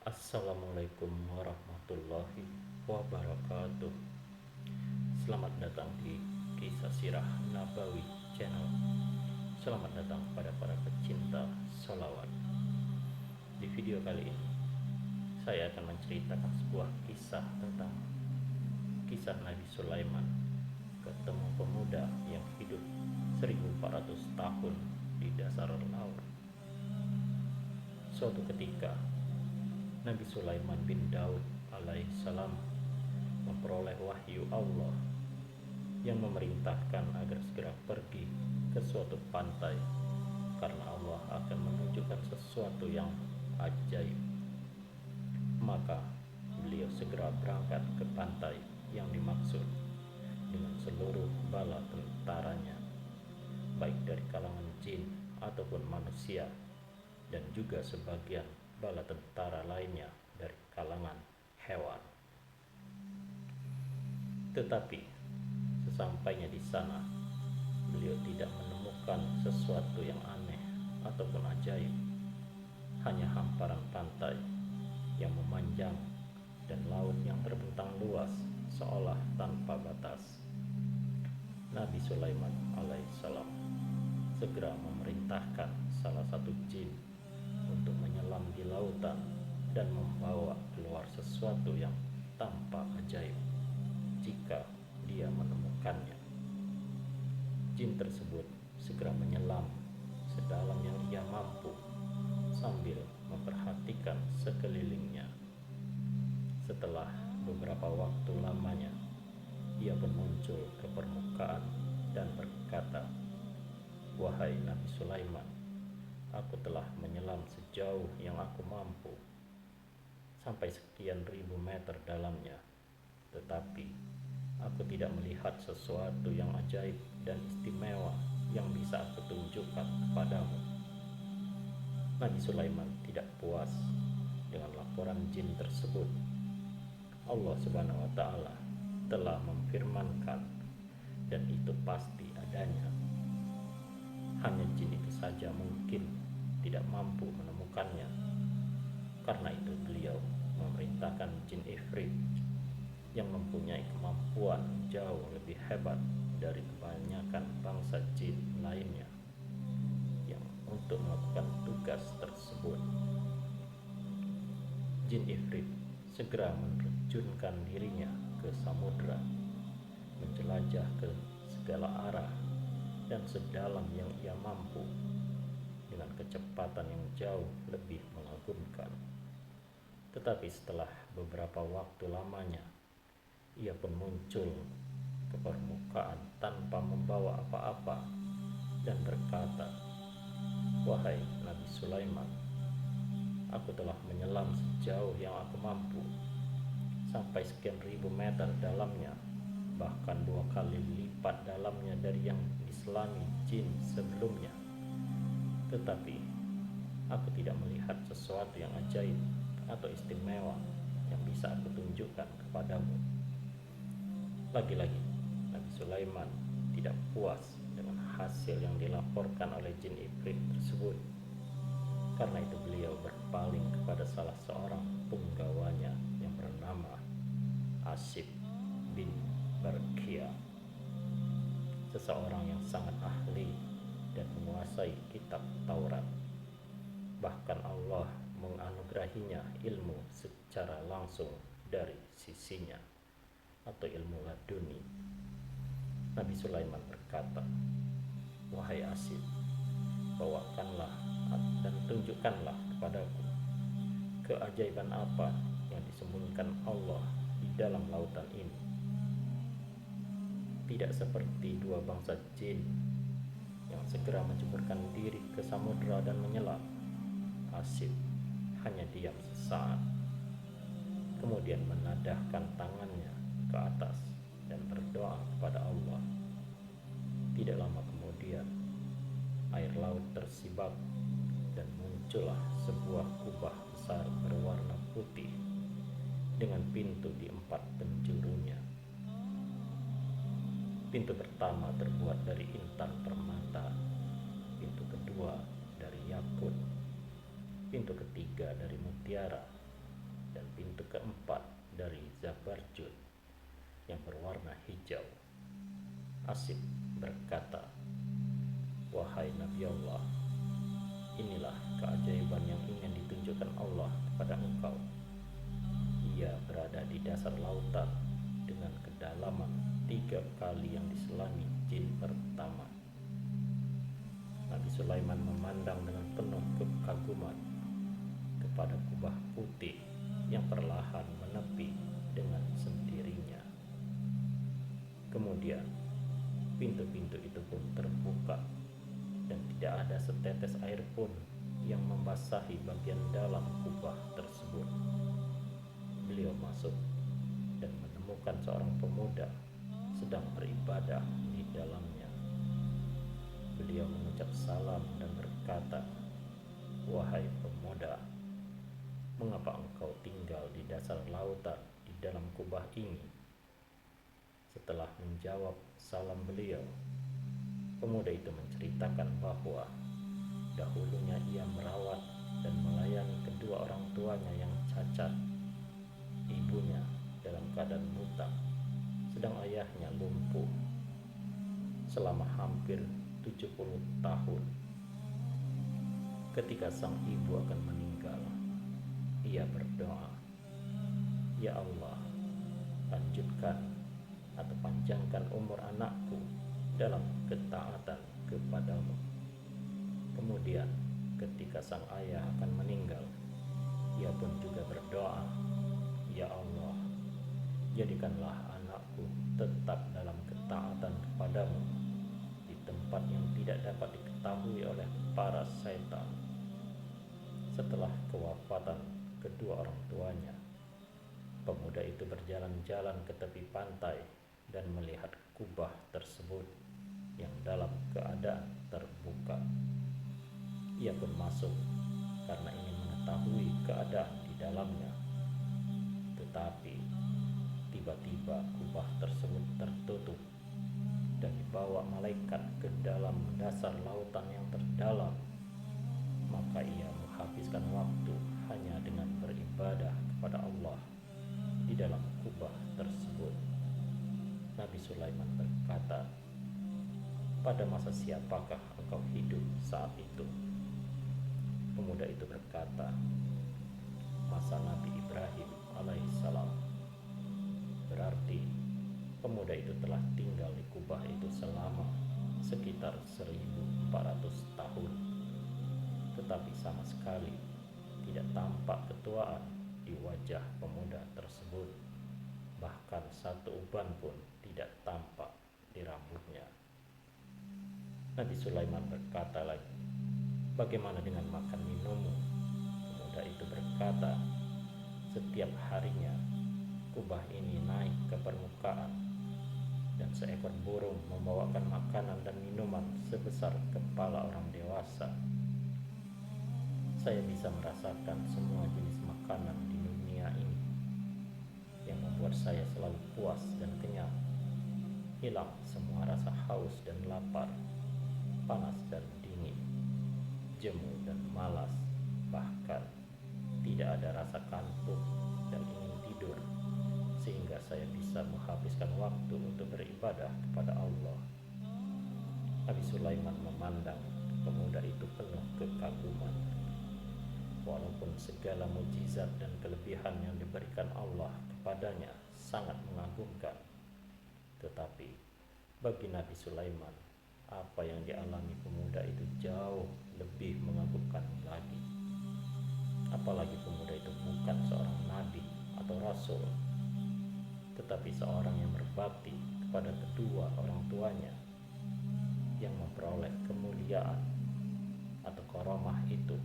Assalamualaikum warahmatullahi wabarakatuh. Selamat datang di Kisah Sirah Nabawi Channel. Selamat datang pada para pecinta sholawat. Di video kali ini saya akan menceritakan sebuah kisah tentang kisah Nabi Sulaiman ketemu pemuda yang hidup 1400 tahun di dasar laut. Suatu ketika Nabi Sulaiman bin Daud alaihissalam memperoleh wahyu Allah yang memerintahkan agar segera pergi ke suatu pantai karena Allah akan menunjukkan sesuatu yang ajaib. Maka beliau segera berangkat ke pantai yang dimaksud dengan seluruh bala tentaranya, baik dari kalangan jin ataupun manusia, dan juga sebagian bala tentara lainnya dari kalangan hewan. Tetapi sesampainya di sana, beliau tidak menemukan sesuatu yang aneh ataupun ajaib, hanya hamparan pantai yang memanjang dan laut yang terbentang luas seolah tanpa batas. Nabi Sulaiman alaihissalam segera memerintahkan salah satu jin untuk menyelam di lautan dan membawa keluar sesuatu yang tampak ajaib jika dia menemukannya. Jin tersebut segera menyelam sedalam yang ia mampu sambil memperhatikan sekelilingnya. Setelah beberapa waktu lamanya, ia pun muncul ke permukaan dan berkata, "Wahai Nabi Sulaiman, aku telah menyelam sejauh yang aku mampu, sampai sekian ribu meter dalamnya, tetapi aku tidak melihat sesuatu yang ajaib dan istimewa yang bisa aku tunjukkan kepadamu." Nabi Sulaiman tidak puas dengan laporan jin tersebut. Allah Subhanahu wa Ta'ala telah memfirmankan, dan itu pasti adanya. Hanya jin itu saja mungkin tidak mampu menemukannya. Karena itu beliau memerintahkan jin Ifrit yang mempunyai kemampuan jauh lebih hebat dari kebanyakan bangsa jin lainnya yang untuk melakukan tugas tersebut. Jin Ifrit segera menerjunkan dirinya ke samudra, menjelajah ke segala arah dan sedalam yang ia mampu dengan kecepatan yang jauh lebih mengagumkan. Tetapi setelah beberapa waktu lamanya, ia pun muncul ke permukaan tanpa membawa apa-apa dan berkata, "Wahai Nabi Sulaiman, aku telah menyelam sejauh yang aku mampu, sampai sekian ribu meter dalamnya, bahkan 2 kali lipat dalamnya dari yang diselami jin sebelumnya. Tetapi aku tidak melihat sesuatu yang ajaib atau istimewa yang bisa aku tunjukkan kepadamu." Lagi-lagi Nabi Sulaiman tidak puas dengan hasil yang dilaporkan oleh jin Ifrit tersebut. Karena itu beliau berpaling kepada salah seorang punggawanya yang bernama Asif bin Barkia, seseorang yang sangat ahli dan menguasai kitab Taurat. Bahkan Allah menganugerahinya ilmu secara langsung dari sisinya, atau ilmu laduni. Nabi Sulaiman berkata, "Wahai Asif, bawakanlah dan tunjukkanlah kepadaku keajaiban apa yang disembunyikan Allah di dalam lautan ini." Tidak seperti dua bangsa jin yang segera menceburkan diri ke samudra dan menyelam, Asif hanya diam sesaat, kemudian menadahkan tangannya ke atas dan berdoa kepada Allah. Tidak lama kemudian, air laut tersibak dan muncullah sebuah kubah besar berwarna putih dengan pintu di 4 penjurunya. Pintu pertama terbuat dari intan permata, pintu kedua dari yakut, pintu ketiga dari mutiara, pintu keempat dari Zabarjud yang berwarna hijau. Asib berkata, "Wahai Nabi Allah, inilah keajaiban yang ingin ditunjukkan Allah kepada engkau. Ia berada di dasar lautan dengan kedalaman 3 kali yang diselami jin pertama." Nabi Sulaiman memandang dengan penuh kekaguman kepada kubah putih yang perlahan menepi dengan sendirinya. Kemudian pintu-pintu itu pun terbuka dan tidak ada setetes air pun yang membasahi bagian dalam kubah tersebut. Beliau masuk dan menemukan seorang pemuda sedang beribadah di dalamnya. Beliau mengucap salam dan berkata, "Wahai pemuda, mengapa engkau tinggal di dasar lautan di dalam kubah ini?" Setelah menjawab salam beliau, pemuda itu menceritakan bahwa dahulunya ia merawat dan melayani kedua orang tuanya yang cacat. Ibunya dalam keadaan buta, sedang ayahnya lumpuh. Selama hampir 70 tahun. Ketika sang ibu akan meninggal, ia berdoa, "Ya Allah, lanjutkan atau panjangkan umur anakku dalam ketaatan kepadamu." Kemudian ketika sang ayah akan meninggal, ia pun juga berdoa, "Ya Allah, jadikanlah anakku tetap dalam ketaatan kepadamu di tempat yang tidak dapat diketahui oleh para setan." Setelah kewafatan kedua orang tuanya, pemuda itu berjalan-jalan ke tepi pantai dan melihat kubah tersebut yang dalam keadaan terbuka. Ia pun masuk karena ingin mengetahui keadaan di dalamnya. Tetapi tiba-tiba kubah tersebut tertutup dan dibawa malaikat ke dalam dasar lautan yang terdalam. Maka ia menghabiskan waktu hanya dengan beribadah kepada Allah di dalam kubah tersebut. Nabi Sulaiman berkata, "Pada masa siapakah engkau hidup saat itu?" Pemuda itu berkata, "Masa Nabi Ibrahim alaihissalam." Berarti pemuda itu telah tinggal di kubah itu selama sekitar 1400 tahun. Tetapi sama sekali tidak tampak ketuaan di wajah pemuda tersebut. Bahkan satu uban pun tidak tampak di rambutnya. Nabi Sulaiman berkata lagi, "Bagaimana dengan makan minummu?" Pemuda itu berkata, "Setiap harinya kubah ini naik ke permukaan dan seekor burung membawakan makanan dan minuman sebesar kepala orang dewasa. Saya bisa merasakan semua jenis makanan di dunia ini yang membuat saya selalu puas dan kenyang. Hilang semua rasa haus dan lapar, panas dan dingin, jemu dan malas, bahkan tidak ada rasa kantuk dan ingin tidur, sehingga saya bisa menghabiskan waktu untuk beribadah kepada Allah." Nabi Sulaiman memandang pemuda itu penuh kekaguman. Walaupun segala mukjizat dan kelebihan yang diberikan Allah kepadanya sangat mengagumkan, tetapi bagi Nabi Sulaiman, apa yang dialami pemuda itu jauh lebih mengagumkan lagi. Apalagi pemuda itu bukan seorang nabi atau rasul, tetapi seorang yang berbakti kepada kedua orang tuanya, yang memperoleh kemuliaan atau karomah itu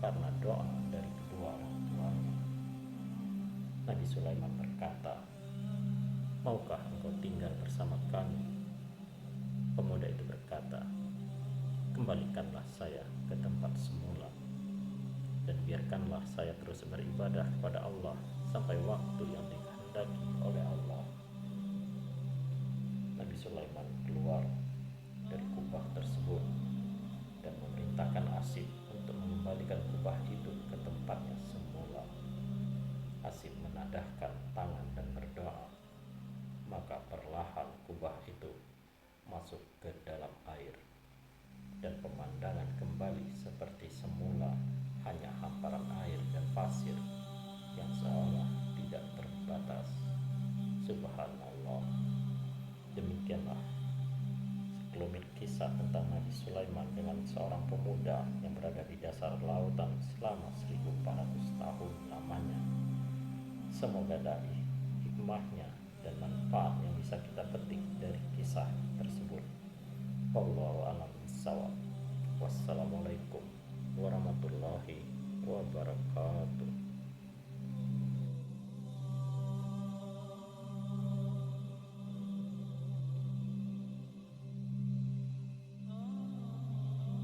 karena doa dari kedua orang tuanya. Nabi Sulaiman berkata, "Maukah engkau tinggal bersama kami?" Pemuda itu berkata, "Kembalikanlah saya ke tempat semula dan biarkanlah saya terus beribadah kepada Allah sampai waktu yang dikehendaki oleh Allah." Nabi Sulaiman keluar dari kubah tersebut dan memerintahkan Asib untuk mengembalikan kubah itu ke tempatnya semula. Asib menengadahkan tangan dan berdoa, maka perlahan kubah itu masuk ke dalam air, dan pemandangan kembali seperti semula, hanya hamparan air dan pasir yang seolah tidak terbatas. Subhanallah. Demikianlah sekelumit kisah tentang Nabi Sulaiman dengan seorang pemuda yang berada di dasar lautan selama 1400 tahun lamanya. Semoga dari hikmahnya dan manfaat yang bisa kita petik dari kisah tersebut. Wallahu a'lam bishawab. Wassalamualaikum warahmatullahi wabarakatuh.